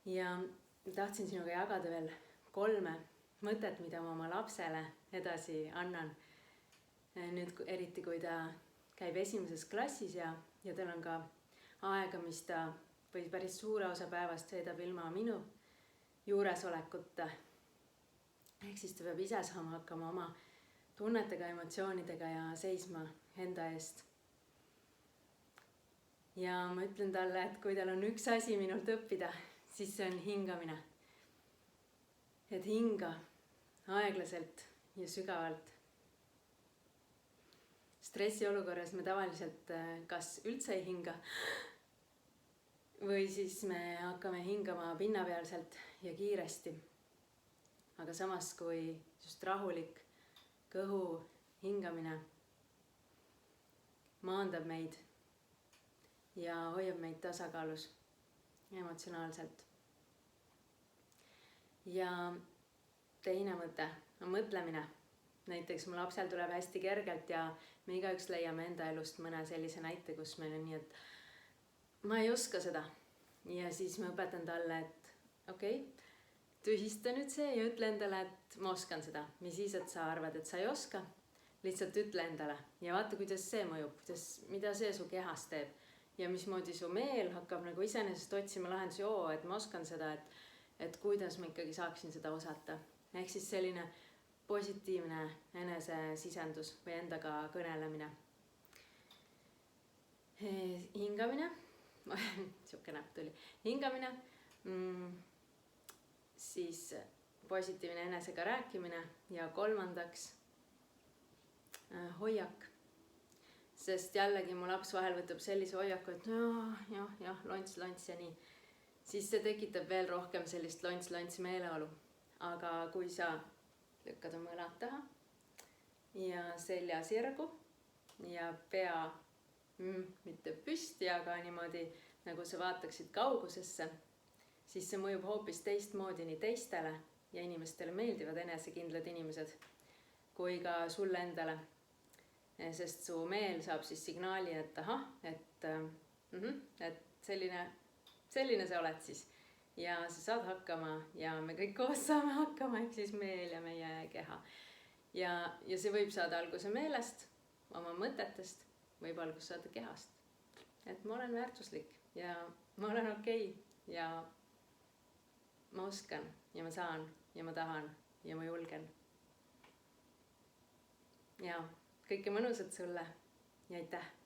Ja tahtsin sinuga jagada veel 3 mõtet, mida ma oma lapsele edasi annan. Nüüd eriti, kui ta käib 1. klassis ja tal on ka aega, mis ta või päris suure osa päevast veedab ilma minu juuresolekuta. Ehk siis ta peab ise saama hakkama oma tunnetega, emotsioonidega ja seisma enda eest. Ja ma ütlen talle, et kui tal on üks asi minult õppida, siis see on hingamine. Et hinga aeglaselt ja sügavalt. Stressiolukorras me tavaliselt kas üldse ei hinga või siis me hakkame hingama pinnapealselt ja kiiresti. Aga samas, kui just rahulik kõhu hingamine maandab meid ja hoiab meid tasakaalus emotsionaalselt. Ja teine mõte on mõtlemine. Näiteks mu lapsel tuleb hästi kergelt ja me igaüks leiame enda elust mõne sellise näite, kus meil on nii, et ma ei oska seda. Ja siis ma õpetan talle, et okei, tühista nüüd see ja ütle endale, et ma oskan seda. Mis siis, et sa arvad, et sa ei oska, lihtsalt ütle endale ja vaata, kuidas see mõjub, mida see su kehas teeb. Ja mismoodi su meel hakkab nagu iseenesest otsima lahendusi, et ma oskan seda, et kuidas ma ikkagi saaksin seda osata. Ehk siis selline positiivne enesesisendus või endaga kõnelemine. Hingamine, siuke näpp tuli. Hingamine, siis positiivne enesega rääkimine ja 3. Hoiak. Sest jällegi mu laps vahel võtab sellise hoiaku, et jah, lonts ja nii. Siis see tekitab veel rohkem sellist lonts meeleolu. Aga kui sa lükkad oma õlad taha ja selja sirgu ja pea mitte püsti, aga niimoodi, nagu sa vaataksid kaugusesse, siis see mõjub hoopis teistmoodi nii teistele ja inimestele meeldivad enesekindlad inimesed kui ka sulle endale. Sest su meel saab siis signaali, et ahah, et selline sa oled siis. Ja sa saad hakkama ja me kõik koos saame hakkama, ehk siis meel ja meie keha. Ja see võib saada alguse meelest, oma mõtetest, võib algus saada kehast. Et ma olen väärtuslik ja ma olen okei ja ma oskan ja ma saan ja ma tahan ja ma julgen. Ja kõike mõnusat sulle ja aitäh!